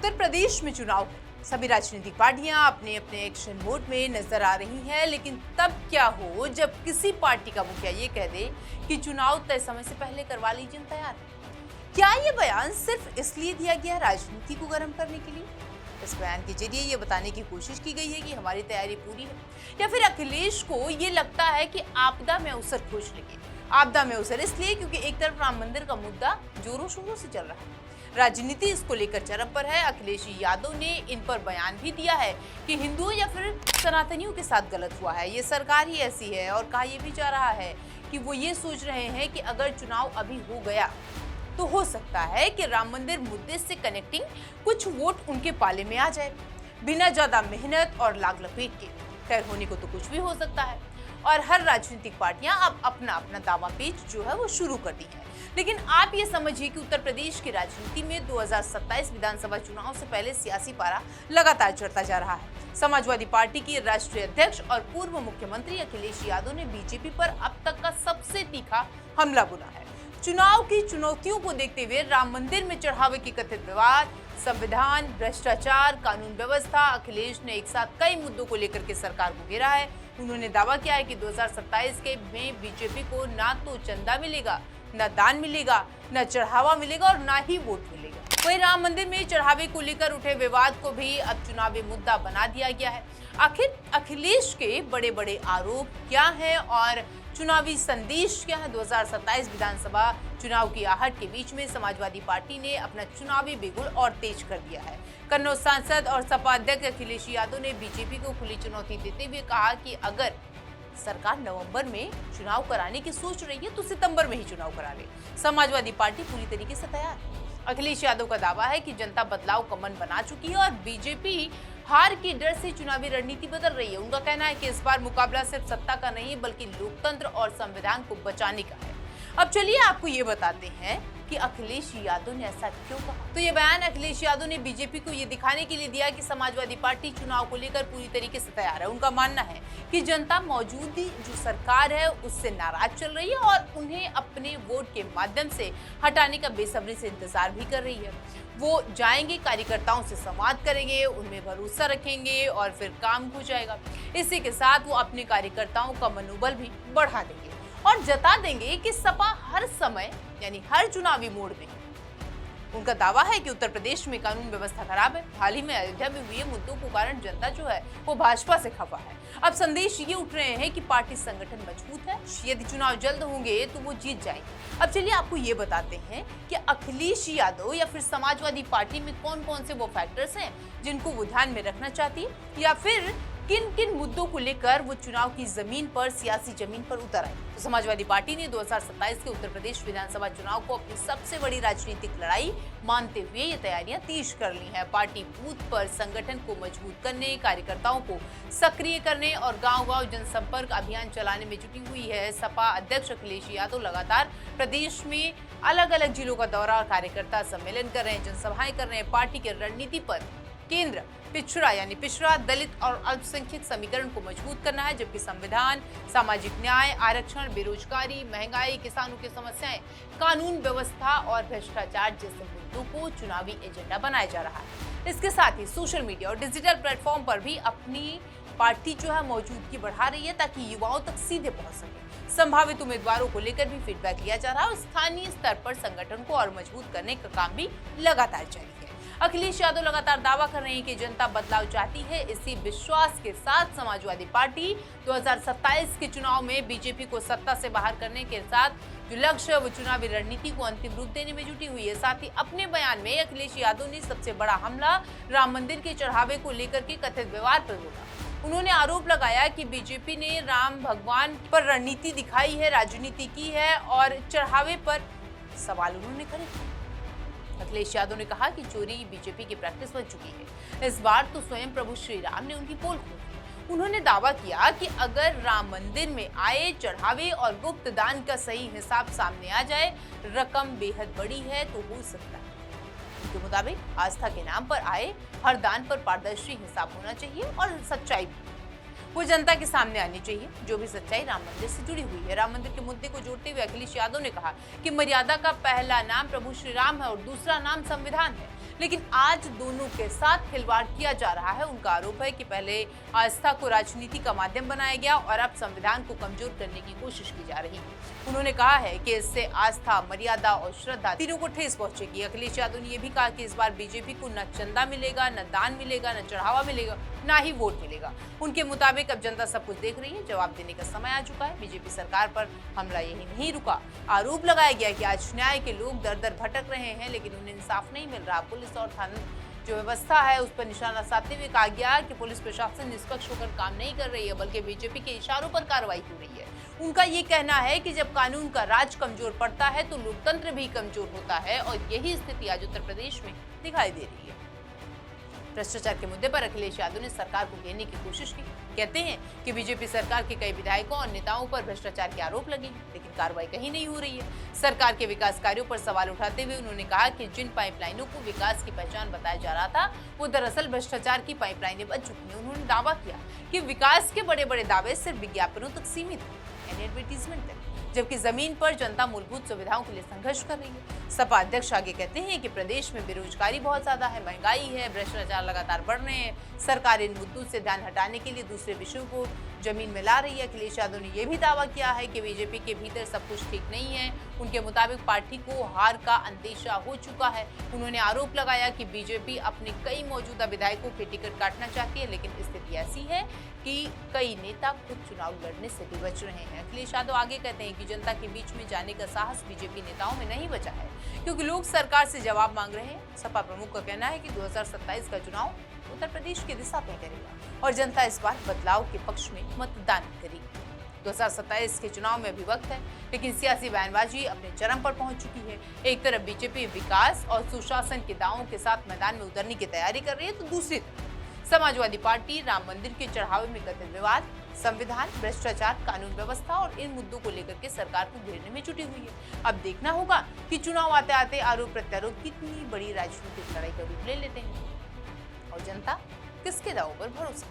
उत्तर प्रदेश में चुनाव है। सभी राजनीतिक पार्टियां अपने अपने एक्शन मोड में नजर आ रही हैं, लेकिन तब क्या हो जब किसी पार्टी का मुखिया ये कह दे कि चुनाव तय समय से पहले करवा लीजिए, हम तैयार हैं। क्या ये बयान सिर्फ इसलिए दिया गया राजनीति को गर्म करने के लिए? इस बयान के जरिए ये बताने की कोशिश की गई है कि हमारी तैयारी पूरी है, या फिर अखिलेश को ये लगता है कि आपदा में अवसर खोज लेंगे। आपदा में अवसर इसलिए क्योंकि एक तरफ राम मंदिर का मुद्दा जोरों शोरों से चल रहा है, राजनीति इसको लेकर चरम पर है। अखिलेश यादव ने इन पर बयान भी दिया है कि हिंदुओं या फिर सनातनियों के साथ गलत हुआ है, ये सरकार ही ऐसी है। और कहा यह भी जा रहा है कि वो ये सोच रहे हैं कि अगर चुनाव अभी हो गया तो हो सकता है कि राम मंदिर मुद्दे से कनेक्टिंग कुछ वोट उनके पाले में आ जाए, बिना ज्यादा मेहनत और लाग लपेट के। खैर, होने को तो कुछ भी हो सकता है, और हर राजनीतिक पार्टियां अब अपना अपना दावा पेच जो है वो शुरू कर दी है। लेकिन आप ये समझिए कि उत्तर प्रदेश की राजनीति में 2027 विधानसभा चुनाव से पहले सियासी पारा लगातार चढ़ता जा रहा है। समाजवादी पार्टी के राष्ट्रीय अध्यक्ष और पूर्व मुख्यमंत्री अखिलेश यादव ने बीजेपी पर अब तक का सबसे तीखा हमला बोला है। चुनाव की चुनौतियों को देखते हुए राम मंदिर में चढ़ावे के कथित विवाद, संविधान, भ्रष्टाचार, कानून व्यवस्था, अखिलेश ने एक साथ कई मुद्दों को लेकर के सरकार को घेरा है। उन्होंने दावा किया है कि 2027 के में बीजेपी को ना तो चंदा मिलेगा, न दान मिलेगा, न चढ़ावा मिलेगा और ना ही वोट मिलेगा। वहीं राम मंदिर में चढ़ावे को लेकर उठे विवाद को भी अब चुनावी मुद्दा बना दिया गया है। आखिर अखिलेश के बड़े बड़े आरोप क्या हैं और चुनावी संदेश क्या है? 2027 विधानसभा चुनाव की आहट के बीच में समाजवादी पार्टी ने अपना चुनावी बिगुल और तेज कर दिया है। कन्नौज सांसद और सपा अध्यक्ष अखिलेश यादव ने बीजेपी को खुली चुनौती देते हुए कहा कि अगर सरकार नवंबर में चुनाव कराने की सोच रही है तो सितंबर में ही चुनाव करा ले। समाजवादी पार्टी पूरी तरीके से तैयार है। अखिलेश यादव का दावा है कि जनता बदलाव का मन बना चुकी है और बीजेपी हार के डर से चुनावी रणनीति बदल रही है। उनका कहना है कि इस बार मुकाबला सिर्फ सत्ता का नहीं बल्कि लोकतंत्र और संविधान को बचाने का है। अब चलिए आपको ये बताते हैं कि अखिलेश यादव ने ऐसा क्यों कहा। तो ये बयान अखिलेश यादव ने बीजेपी को ये दिखाने के लिए दिया कि समाजवादी पार्टी चुनाव को लेकर पूरी तरीके से तैयार है। उनका मानना है कि जनता मौजूदा जो सरकार है उससे नाराज चल रही है और उन्हें अपने वोट के माध्यम से हटाने का बेसब्री से इंतजार भी कर रही है। वो जाएंगे, कार्यकर्ताओं से संवाद करेंगे, उनमें भरोसा रखेंगे और फिर काम हो जाएगा। इसी के साथ वो अपने कार्यकर्ताओं का मनोबल भी बढ़ा देंगे और जता देंगे कि सपा हर समय यानी हर चुनावी मोड़ में। उनका दावा है कि उत्तर प्रदेश में कानून व्यवस्था खराब है। हाल ही में अयोध्या में हुए मुद्दों के कारण जनता जो है वो भाजपा से खफा है। अब संदेश ये उठ रहे हैं कि पार्टी संगठन मजबूत है, यदि चुनाव जल्द होंगे तो वो जीत जाएंगे। अब चलिए आपको ये बताते हैं कि अखिलेश यादव या फिर समाजवादी पार्टी में कौन कौन से वो फैक्टर्स हैं जिनको वो ध्यान में रखना चाहती है, या फिर किन किन मुद्दों को लेकर वो चुनाव की जमीन पर, सियासी जमीन पर उतर आई। तो समाजवादी पार्टी ने 2027 के उत्तर प्रदेश विधानसभा चुनाव को अपनी सबसे बड़ी राजनीतिक लड़ाई मानते हुए ये तैयारियां तेज कर ली हैं। पार्टी बूथ पर संगठन को मजबूत करने, कार्यकर्ताओं को सक्रिय करने और गांव-गांव जनसंपर्क अभियान चलाने में जुटी हुई है। सपा अध्यक्ष अखिलेश यादव लगातार प्रदेश में अलग अलग जिलों का दौरा और कार्यकर्ता सम्मेलन कर रहे हैं, जनसभाएं कर रहे हैं। पार्टी की रणनीति पर केंद्र पिछड़ा यानी पिछड़ा, दलित और अल्पसंख्यक समीकरण को मजबूत करना है, जबकि संविधान, सामाजिक न्याय, आरक्षण, बेरोजगारी, महंगाई, किसानों की समस्याएं, कानून व्यवस्था और भ्रष्टाचार जैसे मुद्दों को चुनावी एजेंडा बनाया जा रहा है। इसके साथ ही सोशल मीडिया और डिजिटल प्लेटफॉर्म पर भी अपनी पार्टी जो है मौजूदगी बढ़ा रही है ताकि युवाओं तक सीधे पहुंच सके। संभावित उम्मीदवारों को लेकर भी फीडबैक लिया जा रहा है और स्थानीय स्तर पर संगठन को और मजबूत करने का काम भी लगातार जारी है। अखिलेश यादव लगातार दावा कर रहे हैं कि जनता बदलाव चाहती है। इसी विश्वास के साथ समाजवादी पार्टी 2027 के चुनाव में बीजेपी को सत्ता से बाहर करने के साथ जो लक्ष्य वो चुनावी रणनीति को अंतिम रूप देने में जुटी हुई है। साथ ही अपने बयान में अखिलेश यादव ने सबसे बड़ा हमला राम मंदिर के चढ़ावे को लेकर के कथित विवाद पर बोला। उन्होंने आरोप लगाया कि बीजेपी ने राम भगवान पर रणनीति दिखाई है, राजनीति की है और चढ़ावे पर सवाल उन्होंने खड़े किए। अखिलेश यादव ने कहा कि चोरी बीजेपी की प्रैक्टिस बन चुकी है। इस बार तो स्वयं प्रभु श्री राम ने उनकी पोल खोली। उन्होंने दावा किया कि अगर राम मंदिर में आए चढ़ावे और गुप्त दान का सही हिसाब सामने आ जाए, रकम बेहद बड़ी है तो हो सकता है। उनके मुताबिक आस्था के नाम पर आए हर दान पर पारदर्शी हिसाब होना चाहिए और सच्चाई भी। वो जनता के सामने आनी चाहिए। जो भी सच्चाई राम मंदिर से जुड़ी हुई है। राम मंदिर के मुद्दे को जोड़ते हुए अखिलेश यादव ने कहा कि मर्यादा का पहला नाम प्रभु श्री राम है और दूसरा नाम संविधान है, लेकिन आज दोनों के साथ खिलवाड़ किया जा रहा है। उनका आरोप है कि पहले आस्था को राजनीति का माध्यम बनाया गया और अब संविधान को कमजोर करने की कोशिश की जा रही है। उन्होंने कहा है कि इससे आस्था, मर्यादा और श्रद्धा तीनों को ठेस पहुंचेगी। अखिलेश यादव ने यह भी कहा कि इस बार बीजेपी को न चंदा मिलेगा, न दान मिलेगा, न चढ़ावा मिलेगा, ना ही वोट मिलेगा। उनके मुताबिक अब जनता सब कुछ देख रही है, जवाब देने का समय आ चुका है। बीजेपी सरकार पर हमला यही नहीं रुका। आरोप लगाया गया कि आज न्याय के लोग दर दर भटक रहे हैं, लेकिन उन्हें इंसाफ नहीं मिल रहा। पुलिस और थाना जो व्यवस्था है उस पर निशाना साधते हुए कहा गया कि पुलिस प्रशासन निष्पक्ष होकर काम नहीं कर रही है, बल्कि बीजेपी के इशारों पर कार्रवाई हो रही है। उनका ये कहना है कि जब कानून का राज कमजोर पड़ता है तो लोकतंत्र भी कमजोर होता है और यही स्थिति आज उत्तर प्रदेश में दिखाई दे रही है। भ्रष्टाचार के मुद्दे पर अखिलेश यादव ने सरकार को घेरने की कोशिश की। कहते हैं कि बीजेपी सरकार के कई विधायकों और नेताओं पर भ्रष्टाचार के आरोप लगे हैं, लेकिन कार्रवाई कहीं नहीं हो रही है। सरकार के विकास कार्यों पर सवाल उठाते हुए उन्होंने कहा कि जिन पाइपलाइनों को विकास की पहचान बताया जा रहा था वो दरअसल भ्रष्टाचार की पाइपलाइनें बन चुकी हैं। उन्होंने दावा किया कि विकास के बड़े बड़े दावे सिर्फ विज्ञापनों तक सीमित हैं, एडवर्टीजमेंट तक, जबकि जमीन पर जनता मूलभूत सुविधाओं के लिए संघर्ष कर रही है। सपा अध्यक्ष आगे कहते हैं कि प्रदेश में बेरोजगारी बहुत ज्यादा है, महंगाई है, भ्रष्टाचार लगातार बढ़ रहे हैं। सरकार इन मुद्दों से ध्यान हटाने के लिए दूसरे विषयों को जमीन में ला रही है। अखिलेश यादव ने यह भी दावा किया है कि बीजेपी के भीतर सब कुछ ठीक नहीं है। उनके मुताबिक पार्टी को हार का अंदेशा हो चुका है। उन्होंने आरोप लगाया कि बीजेपी अपने कई मौजूदा विधायकों के टिकट काटना चाहती है, लेकिन स्थिति ऐसी है कि कई नेता खुद चुनाव लड़ने से भी बच रहे हैं। अखिलेश यादव आगे कहते हैं कि जनता के बीच में जाने का साहस बीजेपी नेताओं में नहीं बचा है, क्योंकि लोग सरकार से जवाब मांग रहे हैं। सपा प्रमुख का कहना है कि 2027 का चुनाव उत्तर प्रदेश की दिशा तय करेगा और जनता इस बार बदलाव के पक्ष में मतदान करेगी। 2027 के चुनाव में अभी वक्त है, लेकिन सियासी बयानबाजी अपने चरम पर पहुंच चुकी है। एक तरफ बीजेपी विकास और सुशासन के दावों के साथ मैदान में उतरने की तैयारी कर रही है, तो दूसरी तरफ समाजवादी पार्टी राम मंदिर के चढ़ावे में कथित विवाद, संविधान, भ्रष्टाचार, कानून व्यवस्था और इन मुद्दों को लेकर के सरकार को घेरने में जुटी हुई है। अब देखना होगा कि चुनाव आते आते आरोप प्रत्यारोप कितनी बड़ी राजनीतिक लड़ाई का रूप ले लेते हैं और जनता किसके दावों पर भरोसा